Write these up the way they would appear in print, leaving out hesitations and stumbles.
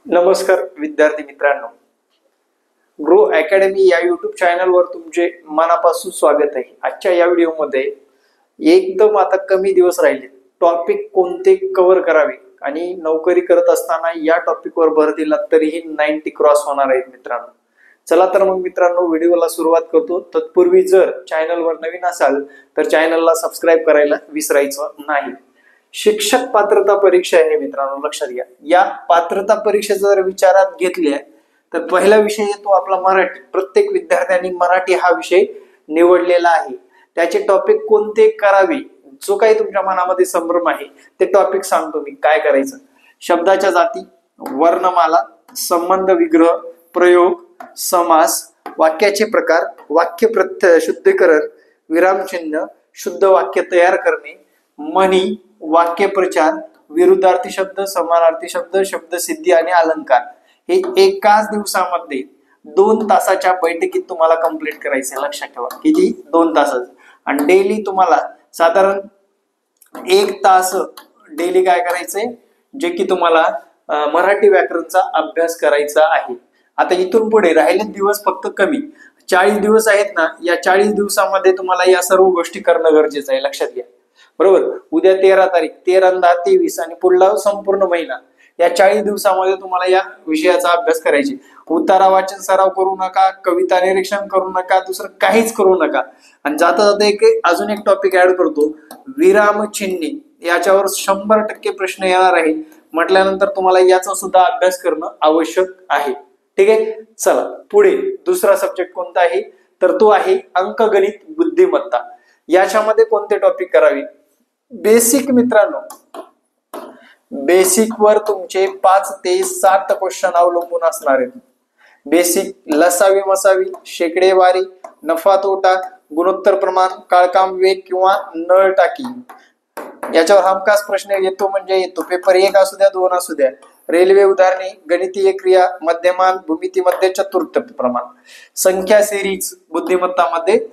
नमस्कार विद्यार्थी मित्रांनो, ग्रो अकॅडमी या युट्यूब चॅनलवर तुमचे मनापासून स्वागत आहे। आजच्या या व्हिडिओमध्ये एकदम आता कमी दिवस राहिले, टॉपिक कोणते कव्हर करावे आणि नोकरी करत असताना या टॉपिकवर भर दिला तरीही 90 क्रॉस होणार आहेत मित्रांनो। चला तर मग मित्रांनो व्हिडिओला सुरुवात करतो। तत्पूर्वी जर चॅनलवर नवीन असाल तर चॅनलला सबस्क्राइब करायला विसरायचं नाही। शिक्षक पात्रता परीक्षा आहे मित्रांनो, लक्षात घ्या। या पात्रता परीक्षेचा जर विचारात घेतल्या तर पहिला विषय येतो आपला मराठी। प्रत्येक विद्यार्थ्यांनी मराठी हा विषय निवडलेला आहे। त्याचे टॉपिक कोणते करावे, जो काही तुमच्या मनामध्ये संभ्रम आहे ते टॉपिक सांगतो मी काय करायचं। शब्दाच्या जाती, वर्णमाला, संबंध विग्रह, प्रयोग, समास, वाक्याचे प्रकार, वाक्य प्रत्यय शुद्धीकरण, विरामचिन्ह, शुद्ध वाक्य तयार करणे, म्हणी, वाक्यप्रचार, विरुद्धार्थी शब्द, समानार्थी शब्द, शब्दसिद्धी आणि अलंकार हे एकाच दिवसामध्ये 2 तासाच्या बैठकीत तुम्हाला कंप्लीट करायचे। लक्षात ठेवा, किती 2 तासाचं। आणि डेली तुम्हाला साधारण 1 तास डेली काय करायचंय, जे की तुम्हाला मराठी व्याकरणचा अभ्यास करायचा आहे। आता इथून पुढे राहिले दिवस फक्त कमी, 40 दिवस आहेत ना। या 40 दिवसामध्ये तुम्हाला या सर्व गोष्टी करणं गरजेचं आहे, लक्षात घ्या। बरोबर, उद्या 13 तारीख, 13, 10, 23 आणि पुढला संपूर्ण महिना, या 40 दिवसामध्ये तुम्हाला या विषयाचा अभ्यास करायचे। उतारा वाचन सराव करू नका, कविता निरीक्षण करू नका, दुसरं काहीच करू नका। आणि जाता जाता अजून एक टॉपिक ऍड करतो, विरामचिन्हे। याच्यावर 100% प्रश्न येणार आहे म्हटल्यानंतर तुम्हाला याचा सुद्धा अभ्यास करणं आवश्यक आहे। ठीक आहे, चला पुढे दुसरा सब्जेक्ट कोणता आहे तर तो आहे अंकगणित बुद्धिमत्ता। याच्यामध्ये कोणते टॉपिक करावे? बेसिक मित्रांनो, बेसिक वर तुमचे 5 ते 7 क्वेश्चन अवलंबून असणार आहेत। बेसिक, लसावी मसावी, शेकडेवारी, नफा तोटा, गुणोत्तर प्रमाण, काळकाम वेग किंवा नळ टाकी, याच्यावर हमखास प्रश्न येतो म्हणजे येतो। पेपर 1 असू द्या 2 असू द्या। रेल्वे उदाहरणे, गणितीय क्रिया, मध्यमान, भूमितीमध्ये चतुर्थ प्रमाण, संख्या सिरीज बुद्धिमत्तामध्ये,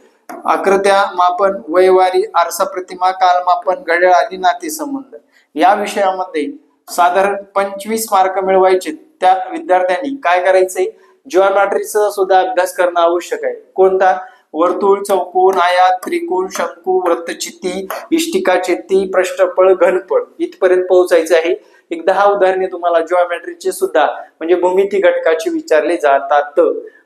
आकृत्या मापन, वयवारी, आरसा प्रतिमा, कालमापन, घड्याळ आणि नातेसंबंध। या विषयामध्ये साधारण 25 मार्क मिळवायचे। त्या विद्यार्थ्यांनी काय करायचंय, जिओमेट्रीचा सुद्धा अभ्यास करणं आवश्यक आहे। कोणता? वर्तुळ, चौकोन, आयात, त्रिकोण, शंकू, वृत्तचित्ती, इष्टिकाचित्ती, प्रष्ठफळ, घनफळ इथपर्यंत पोहोचायचे आहे। एक 10 उदाहरणे तुम्हाला जिओमेट्रीचे सुद्धा म्हणजे भूमिती घटकाची विचारले जातात।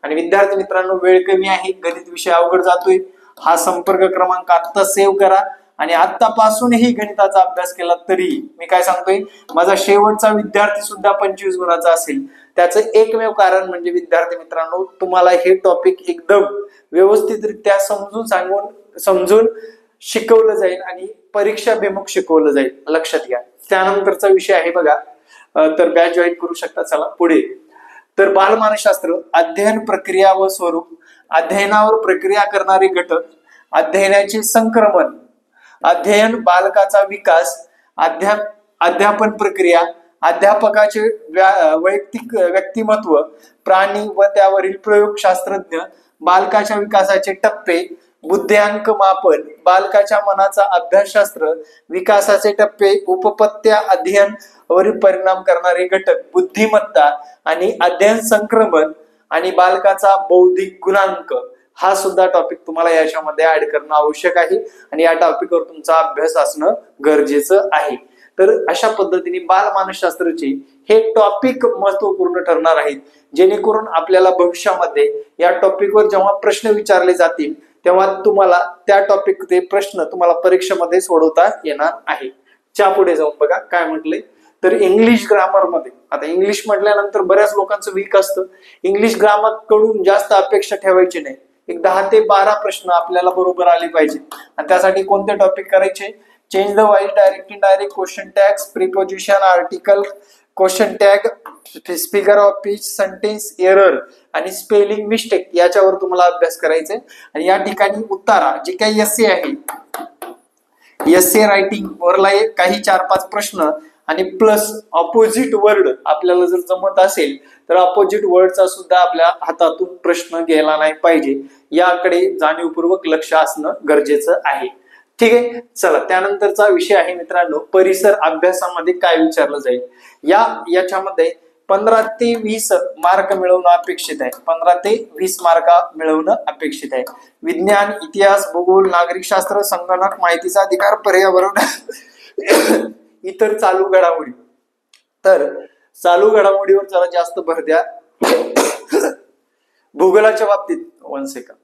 आणि विद्यार्थी मित्रांनो, वेळ कमी आहे, गणित विषय अवघड जातोय। हा संपर्क क्रमांक आता सेव्ह करा आणि आतापासूनही गणिताचा अभ्यास केला तरी मी काय सांगतोय, माझा शेवटचा विद्यार्थी सुद्धा 25 गुणाचा असेल। त्याचं एकमेव कारण म्हणजे विद्यार्थी मित्रांनो, तुम्हाला हे टॉपिक एकदम व्यवस्थितरित्या समजून शिकवलं जाईल आणि परीक्षाभिमुख शिकवलं जाईल, लक्षात घ्या। त्यानंतरचा विषय आहे बघा, तर बॅच जॉईन करू शकता। चला पुढे, तर बालमानसशास्त्र, अध्ययन प्रक्रिया व स्वरूप, अध्ययनावर प्रक्रिया करणारे घटक, अध्ययनाचे संक्रमण, अध्ययन बालकाचा विकास, अध्यापन प्रक्रिया, अध्यापकाचे वैयक्तिक व्यक्तिमत्व, प्राणी व त्यावरील प्रयोगशास्त्रज्ञ, बालकाच्या विकासाचे टप्पे, बुद्ध्यांक मापन, बालकाच्या मनाचा अभ्यासशास्त्र, विकासाचे टप्पे, उपपत्त्या अध्ययन वरील परिणाम करणारे घटक, बुद्धिमत्ता आणि अध्ययन संक्रमण आणि बालकाचा बौद्धिक गुणांक, हा सुद्धा टॉपिक तुम्हाला याच्यामध्ये ऍड करणं आवश्यक आहे आणि या टॉपिकवर तुमचा अभ्यास असणं गरजेचं आहे। तर अशा पद्धतीने बालमानसशास्त्राचे हे टॉपिक महत्वपूर्ण ठरणार आहेत, जेणेकरून आपल्याला भविष्यामध्ये या टॉपिकवर जेव्हा प्रश्न विचारले जातील तेव्हा तुम्हाला त्या टॉपिकचे प्रश्न तुम्हाला परीक्षेमध्ये सोडवता येणार आहे। पुढे जाऊन बघा काय म्हटले, तर इंग्लिश ग्रामर मध्ये, आता इंग्लिश म्हटल्यानंतर बऱ्याच लोकांचं वीक असतं। इंग्लिश ग्रामर कडून जास्त अपेक्षा ठेवायची नाही, एक 10 ते 12 प्रश्न आपल्याला बरोबर आले पाहिजे। आणि त्यासाठी कोणते टॉपिक करायचे? Change the wise, direct indirect, question tags, preposition, article, question tag, figure of speech, sentence error आणि स्पेलिंग मिस्टेक, याच्यावर तुम्हाला अभ्यास करायचा आहे। आणि या ठिकाणी उतारा जे काही एस्से आहे, एस्से रायटिंग वरला काही 4-5 प्रश्न आणि प्लस अपोजिट वर्ड आपल्याला जर जमत असेल तर अपोजिट वर्डचा सुद्धा आपल्या हातातून प्रश्न गेला नाही पाहिजे, याकडे जाणीवपूर्वक लक्ष असणं गरजेचं आहे। ठीक आहे, चला त्यानंतरचा विषय आहे मित्रांनो, परिसर अभ्यासामध्ये काय विचारलं जाईल। याच्यामध्ये 15 ते 20 मार्क मिळवणं अपेक्षित आहे. 15 ते 20 मार्क मिळवणं अपेक्षित आहे. विज्ञान, इतिहास, भूगोल, नागरिकशास्त्र, संगणक, माहितीचा अधिकार, पर्यावरण, इतर चालू घडामोडी. तर चालू घडामोडीवर जरा जास्त भर द्या. भूगोलाच्या बाबतीत 1 सेकंद,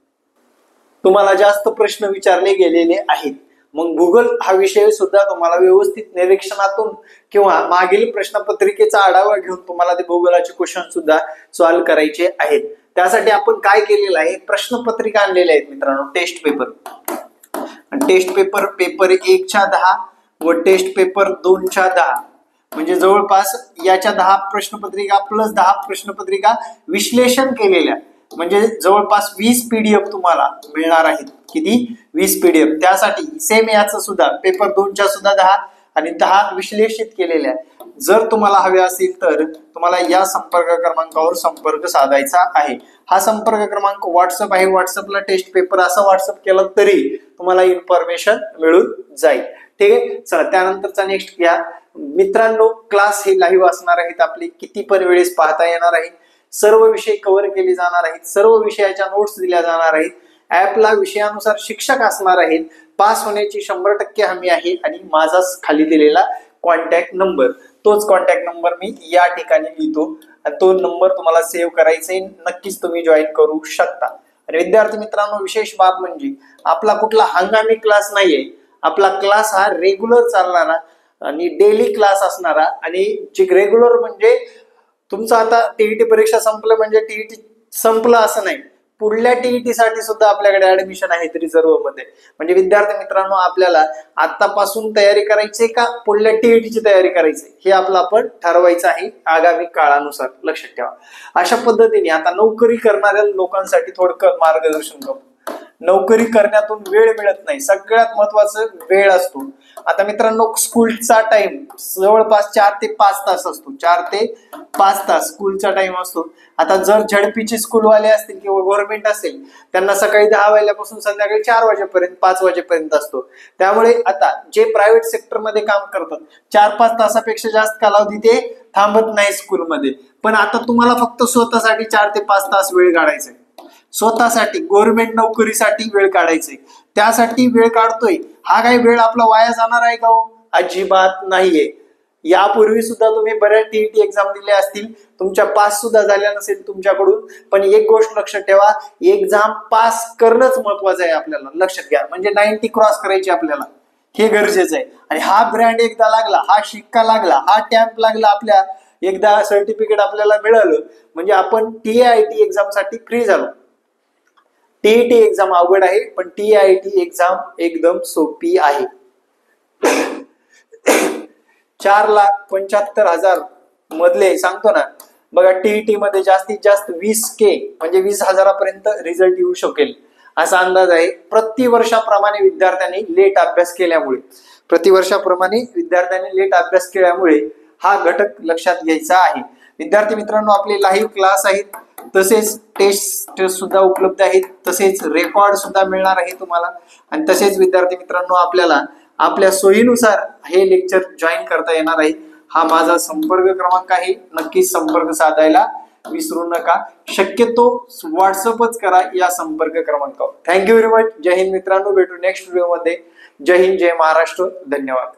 तुम्हाला जास्त प्रश्न विचारले गेलेले आहेत. मग भूगोल हा विषय सुद्धा तुम्हाला व्यवस्थित निरीक्षणातून किंवा मागील प्रश्नपत्रिकेचा आढावा घेऊन तुम्हाला ते भूगोलाचे क्वेश्चन सुद्धा सॉल्व्ह करायचे आहेत. त्यासाठी आपण काय केलेलं आहे, प्रश्नपत्रिका आणलेल्या आहेत मित्रांनो. टेस्ट पेपर, पेपर 1च्या 10 व टेस्ट पेपर 2च्या 10, म्हणजे जवळपास याच्या 10 प्रश्नपत्रिका प्लस 10 प्रश्नपत्रिका विश्लेषण केलेल्या, म्हणजे जवळपास 20 PDF तुम्हाला मिळणार आहेत. किती? 20 PDF. त्यासाठी सेम याचं सुद्धा पेपर 2च्या सुद्धा 10 आणि 10 विश्लेषित केलेल्या. जर तुम्हाला हवे असेल तर तुम्हाला या संपर्क क्रमांकावर संपर्क साधायचा आहे. हा संपर्क क्रमांक व्हॉट्सअप आहे. व्हॉट्सअपला टेस्ट पेपर असं व्हॉट्सअप केलं तरी तुम्हाला इन्फॉर्मेशन मिळून जाईल. ठीक आहे. चला त्यानंतरचा नेक्स्ट घ्या मित्रांनो. क्लास हे लाईव्ह असणार आहेत आपले, किती पण वेळेस पाहता येणार आहे. सर्व विषय कव्हर केले जाणार आहेत. सर्व विषयाच्या नोट्स दिल्या जाणार आहेत. ऍपला विषयानुसार शिक्षक असणार आहेत. पास होण्याची 100% हमी आहे. आणि माझा खाली दिलेला कॉन्टॅक्ट नंबर, तोच कॉन्टॅक्ट नंबर मी या ठिकाणी लिहितो आणि तो नंबर तुम्हाला सेव्ह करायचा आहे. नक्कीच तुम्ही जॉईन करू शकता. आणि विद्यार्थी मित्रांनो, विशेष बाब म्हणजे आपला कुठला हंगामी क्लास नाहीये. आपला क्लास हा रेग्युलर चालणारा आणि डेली क्लास असणारा, आणि जे रेग्युलर म्हणजे तुमचं आता टीईटी परीक्षा संपलं म्हणजे टीईटी संपलं असं नाही. पुढल्या टीईटी साठी सुद्धा आपल्याकडे ऍडमिशन आहेत रिझर्व्ह मध्ये. म्हणजे विद्यार्थी मित्रांनो, आपल्याला आतापासून तयारी करायची का पुढल्या टीईटीची तयारी करायची हे आपलं आपण ठरवायचं आहे आगामी काळानुसार. लक्षात ठेवा. अशा पद्धतीने आता नोकरी करणाऱ्या लोकांसाठी थोडक्यात मार्गदर्शन करू. नोकरी करण्यातून वेळ मिळत नाही. सगळ्यात महत्वाचं वेळ असतो. आता मित्रांनो, स्कूलचा टाइम जवळपास 4 ते 5 तास असतो. 4 ते 5 तास स्कूलचा टाइम असतो. आता जर झडपीचे स्कूलवाले असतील किंवा गव्हर्नमेंट असेल, त्यांना सकाळी 10 वाजल्यापासून संध्याकाळी 4 वाजेपर्यंत 5 वाजेपर्यंत असतो. त्यामुळे आता जे प्रायव्हेट सेक्टरमध्ये काम करतात 4-5 तासापेक्षा जास्त कालावधी ते थांबत नाही स्कूलमध्ये. पण आता तुम्हाला फक्त स्वतःसाठी 4 ते 5 तास वेळ काढायचा आहे. स्वतःसाठी गव्हर्नमेंट नोकरीसाठी वेळ काढायचे. त्यासाठी वेळ काढतोय, हा काही वेळ आपला वाया जाणार आहे का हो? अजिबात नाहीये. यापूर्वी सुद्धा तुम्ही बऱ्याच टीईटी एक्झाम दिल्या असतील, तुमच्या पास सुद्धा झाल्या नसेल तुमच्याकडून. पण एक गोष्ट लक्षात ठेवा, एक्झाम पास करणंच महत्वाचं आहे आपल्याला. लक्षात घ्या. म्हणजे 90 क्रॉस करायची आपल्याला, हे गरजेचं आहे. आणि हा ब्रँड एकदा लागला, हा शिक्का लागला, हा टॅम्प लागला, आपल्या एकदा सर्टिफिकेट आपल्याला मिळालं म्हणजे आपण TIT एक्झाम साठी फ्री झालो. टीईटी एक्झाम अवघड आहे, पण TIT एक्झाम एकदम सोपी आहे. 4,75,000 मधले सांगतो ना बघा, टीईटी मध्ये जास्तीत जास्त 20K म्हणजे 20,000 रिझल्ट येऊ शकेल असा अंदाज आहे. प्रतिवर्षाप्रमाणे विद्यार्थ्यांनी लेट अभ्यास केल्यामुळे हा घटक लक्षात घ्यायचा आहे. विद्यार्थी मित्रांनो, आपले लाईव्ह क्लास आहेत, तसेच टेस्ट सुद्धा उपलब्ध आहेत, तसेच रेकॉर्ड सुद्धा मिळणार आहे तुम्हाला. आणि तसेच विद्यार्थी मित्रांनो, आपल्याला आपल्या सोयीनुसार हे लेक्चर जॉईन करता येणार आहे. हा माझा संपर्क क्रमांक आहे. नक्कीच संपर्क साधायला विसरू नका. शक्यतो व्हॉट्सअपच करा या संपर्क क्रमांकावर. Thank you very much. जय हिंद मित्रांनो. भेटू नेक्स्ट व्हिडिओ मध्ये. जय हिंद, जय महाराष्ट्र. धन्यवाद.